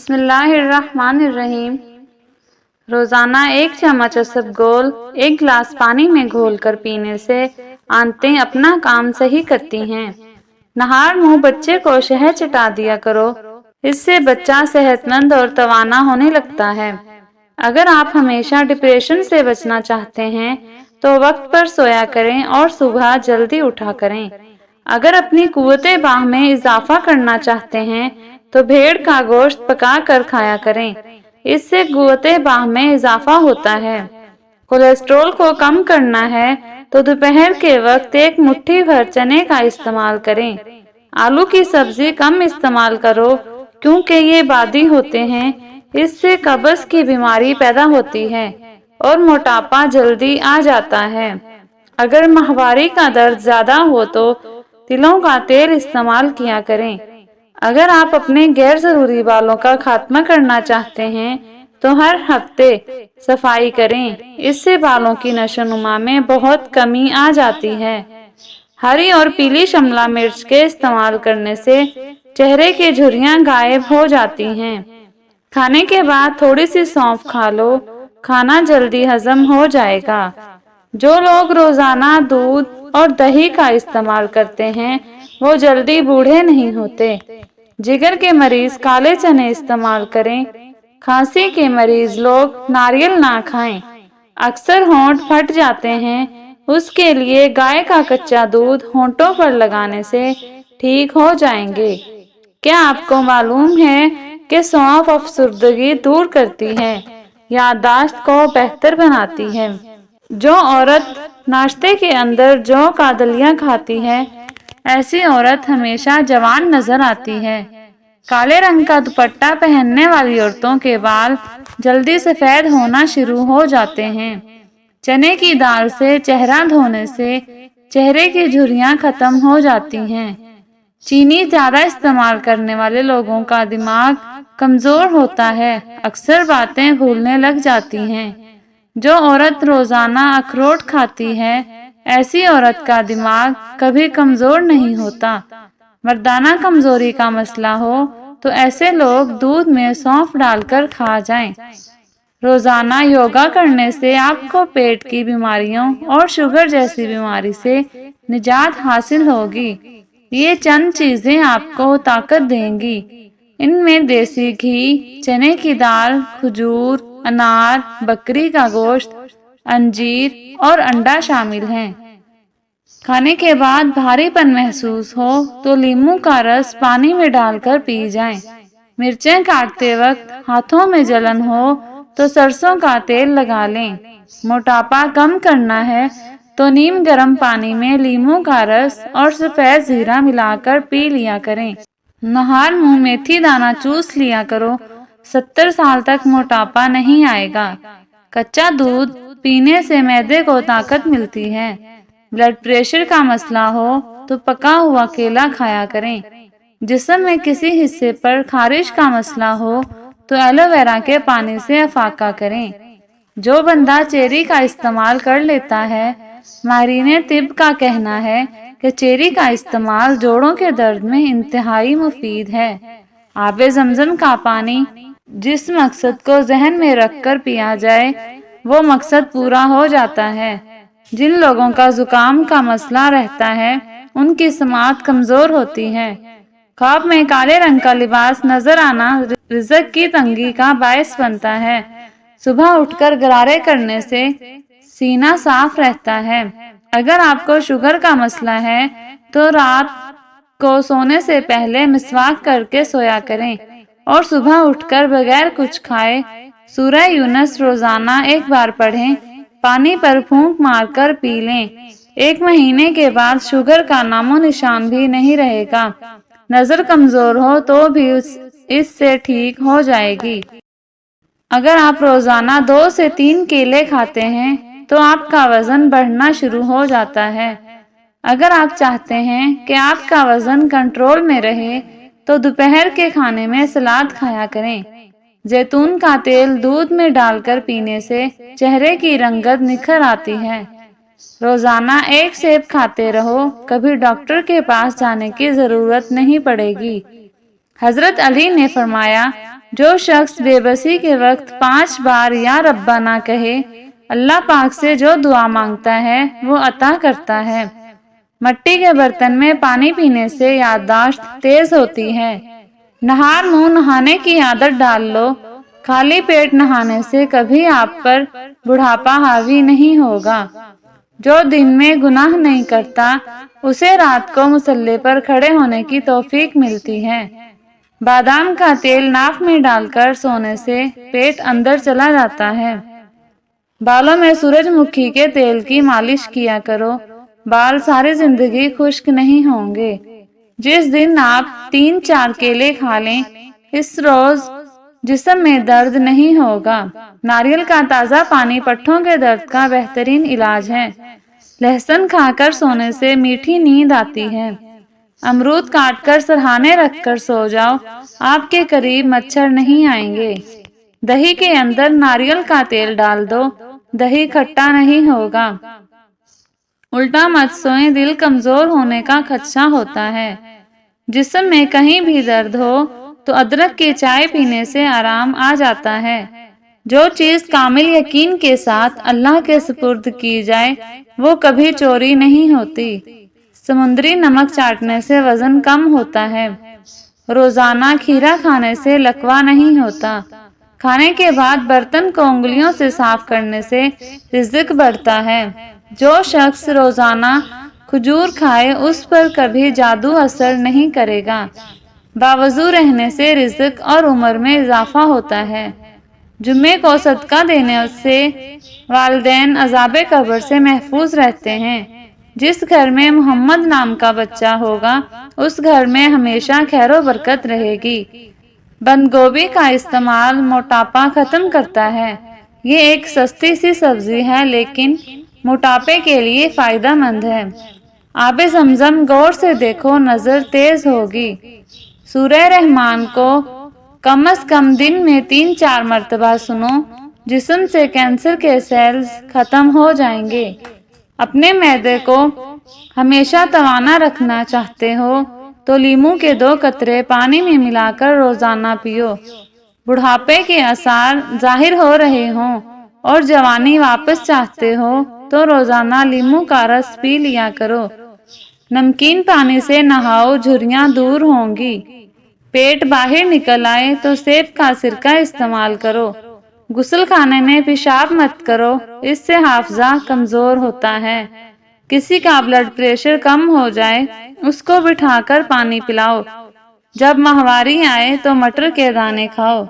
بسم اللہ الرحمن الرحیم۔ روزانہ 1 چمچ اسبگول 1 گلاس پانی میں گھول کر پینے سے آنتیں اپنا کام صحیح کرتی ہیں۔ نہار منہ بچے کو شہد چٹا دیا کرو، اس سے بچہ صحت مند اور توانا ہونے لگتا ہے۔ اگر آپ ہمیشہ ڈپریشن سے بچنا چاہتے ہیں تو وقت پر سویا کریں اور صبح جلدی اٹھا کریں۔ اگر اپنی قوت باہ میں اضافہ کرنا چاہتے ہیں تو بھیڑ کا گوشت پکا کر کھایا کریں، اس سے قوت باہ میں اضافہ ہوتا ہے۔ کولیسٹرول کو کم کرنا ہے تو دوپہر کے وقت 1 مٹھی بھر چنے کا استعمال کریں۔ آلو کی سبزی کم استعمال کرو کیونکہ یہ بادی ہوتے ہیں، اس سے قبض کی بیماری پیدا ہوتی ہے اور موٹاپا جلدی آ جاتا ہے۔ اگر ماہواری کا درد زیادہ ہو تو تلوں کا تیل استعمال کیا کریں۔ اگر آپ اپنے غیر ضروری بالوں کا خاتمہ کرنا چاہتے ہیں تو ہر ہفتے صفائی کریں، اس سے بالوں کی نشو و نما میں بہت کمی آ جاتی ہے۔ ہری اور پیلی شملہ مرچ کے استعمال کرنے سے چہرے کی جھریاں غائب ہو جاتی ہیں۔ کھانے کے بعد تھوڑی سی سونف کھا لو، کھانا جلدی ہضم ہو جائے گا۔ جو لوگ روزانہ دودھ اور دہی کا استعمال کرتے ہیں وہ جلدی بوڑھے نہیں ہوتے۔ جگر کے مریض کالے چنے استعمال کریں۔ کھانسی کے مریض لوگ ناریل نہ کھائیں۔ اکثر ہونٹ پھٹ جاتے ہیں، اس کے لیے گائے کا کچا دودھ ہونٹوں پر لگانے سے ٹھیک ہو جائیں گے۔ کیا آپ کو معلوم ہے کہ سونف افسردگی دور کرتی ہے، یادداشت کو بہتر بناتی ہے؟ جو عورت ناشتے کے اندر جو کا دلیا کھاتی ہے، ایسی عورت ہمیشہ جوان نظر آتی ہے۔ کالے رنگ کا دوپٹہ پہننے والی عورتوں کے بال جلدی سفید ہونا شروع ہو جاتے ہیں۔ چنے کی دال سے چہرہ دھونے سے چہرے کی جھریاں ختم ہو جاتی ہیں۔ چینی زیادہ استعمال کرنے والے لوگوں کا دماغ کمزور ہوتا ہے، اکثر باتیں بھولنے لگ جاتی ہیں۔ جو عورت روزانہ اخروٹ کھاتی ہے، ایسی عورت کا دماغ کبھی کمزور نہیں ہوتا۔ مردانہ کمزوری کا مسئلہ ہو تو ایسے لوگ دودھ میں سونف ڈال کر کھا جائیں۔ روزانہ یوگا کرنے سے آپ کو پیٹ کی بیماریوں اور شوگر جیسی بیماری سے نجات حاصل ہوگی۔ یہ چند چیزیں آپ کو طاقت دیں گی۔ ان میں دیسی گھی، چنے کی دال، کھجور، انار، بکری کا گوشت، انجیر اور انڈا شامل ہیں۔ کھانے کے بعد بھاری پن محسوس ہو تو لیموں کا رس پانی میں ڈال کر پی جائیں۔ مرچیں کاٹتے وقت ہاتھوں میں جلن ہو تو سرسوں کا تیل لگا لیں۔ موٹاپا کم کرنا ہے تو نیم گرم پانی میں لیموں کا رس اور سفید زیرہ ملا کر پی لیا کریں۔ نہار منہ میتھی دانہ چوس لیا کرو، 70 سال تک موٹاپا نہیں آئے گا۔ کچا دودھ پینے سے معدے کو طاقت ملتی ہے۔ بلڈ پریشر کا مسئلہ ہو تو پکا ہوا کیلا کھایا کریں۔ جسم میں کسی حصے پر خارش کا مسئلہ ہو تو ایلو ویرا کے پانی سے افاقہ کریں۔ جو بندہ چیری کا استعمال کر لیتا ہے، ماہرین طب کا کہنا ہے کہ چیری کا استعمال جوڑوں کے درد میں انتہائی مفید ہے۔ آب زمزم کا پانی جس مقصد کو ذہن میں رکھ کر پیا جائے وہ مقصد پورا ہو جاتا ہے۔ جن لوگوں کا زکام کا مسئلہ رہتا ہے ان کی سماعت کمزور ہوتی ہے۔ خواب میں کالے رنگ کا لباس نظر آنا رزق کی تنگی کا باعث بنتا ہے۔ صبح اٹھ کر غرارے کرنے سے سینہ صاف رہتا ہے۔ اگر آپ کو شوگر کا مسئلہ ہے تو رات کو سونے سے پہلے مسواک کر کے سویا کریں اور صبح اٹھ کر بغیر کچھ کھائے سورہ یونس روزانہ 1 بار پڑھیں، پانی پر پھونک مار کر پی لیں۔ 1 مہینے کے بعد شوگر کا نام و نشان بھی نہیں رہے گا۔ نظر کمزور ہو تو بھی اس سے ٹھیک ہو جائے گی۔ اگر آپ روزانہ 2 سے 3 کیلے کھاتے ہیں تو آپ کا وزن بڑھنا شروع ہو جاتا ہے۔ اگر آپ چاہتے ہیں کہ آپ کا وزن کنٹرول میں رہے تو دوپہر کے کھانے میں سلاد کھایا کریں۔ زیتون کا تیل دودھ میں ڈال کر پینے سے چہرے کی رنگت نکھر آتی ہے۔ روزانہ 1 سیب کھاتے رہو، کبھی ڈاکٹر کے پاس جانے کی ضرورت نہیں پڑے گی۔ حضرت علی نے فرمایا، جو شخص بے بسی کے وقت 5 بار یا ربا نہ کہے، اللہ پاک سے جو دعا مانگتا ہے وہ عطا کرتا ہے۔ مٹی کے برتن میں پانی پینے سے یادداشت تیز ہوتی ہے۔ نہار منہ نہانے کی عادت ڈال لو، خالی پیٹ نہانے سے کبھی آپ پر بڑھاپا حاوی نہیں ہوگا۔ جو دن میں گناہ نہیں کرتا اسے رات کو مصلی پر کھڑے ہونے کی توفیق ملتی ہے۔ بادام کا تیل ناک میں ڈال کر سونے سے پیٹ اندر چلا جاتا ہے۔ بالوں میں سورج مکھی کے تیل کی مالش کیا کرو، بال ساری زندگی خشک نہیں ہوں گے۔ جس دن آپ 3-4 کیلے کھا لیں اس روز جسم میں درد نہیں ہوگا۔ ناریل کا تازہ پانی پٹھوں کے درد کا بہترین علاج ہے۔ لہسن کھا کر سونے سے میٹھی نیند آتی ہے۔ امرود کاٹ کر سرہانے رکھ کر سو جاؤ، آپ کے قریب مچھر نہیں آئیں گے۔ دہی کے اندر ناریل کا تیل ڈال دو، دہی کھٹا نہیں ہوگا۔ الٹا مت سوئیں، دل کمزور ہونے کا خدشہ ہوتا ہے۔ جسم میں کہیں بھی درد ہو تو ادرک کی چائے پینے سے آرام آ جاتا ہے۔ جو چیز کامل یقین کے ساتھ اللہ کے سپرد کی جائے وہ کبھی چوری نہیں ہوتی۔ سمندری نمک چاٹنے سے وزن کم ہوتا ہے۔ روزانہ کھیرا کھانے سے لکوہ نہیں ہوتا۔ کھانے کے بعد برتن کو انگلیوں سے صاف کرنے سے رزق بڑھتا ہے۔ جو شخص روزانہ کھجور کھائے اس پر کبھی جادو اثر نہیں کرے گا۔ باوضو رہنے سے رزق اور عمر میں اضافہ ہوتا ہے۔ جمعے کو صدقہ دینے سے والدین عذاب قبر سے محفوظ رہتے ہیں۔ جس گھر میں محمد نام کا بچہ ہوگا اس گھر میں ہمیشہ خیر و برکت رہے گی۔ بند گوبھی کا استعمال موٹاپا ختم کرتا ہے۔ یہ ایک سستی سی سبزی ہے لیکن موٹاپے کے لیے فائدہ مند ہے۔ آب زمزم غور سے دیکھو، نظر تیز ہوگی۔ سورہ رحمان کو کم از کم دن میں 3-4 مرتبہ سنو، جسم سے کینسر کے سیلز ختم ہو جائیں گے۔ اپنے معدے کو ہمیشہ توانا رکھنا چاہتے ہو تو لیموں کے 2 قطرے پانی میں ملا کر روزانہ پیو۔ بڑھاپے کے آثار ظاہر ہو رہے ہوں اور جوانی واپس چاہتے ہو تو روزانہ لیموں کا رس پی لیا کرو۔ نمکین پانی سے نہاؤ، جھریاں دور ہوں گی۔ پیٹ باہر نکل آئے تو سیب کا سرکہ استعمال کرو۔ غسل خانے میں پیشاب مت کرو، اس سے حافظہ کمزور ہوتا ہے۔ کسی کا بلڈ پریشر کم ہو جائے اس کو بٹھا کر پانی پلاؤ۔ جب ماہواری آئے تو مٹر کے دانے کھاؤ۔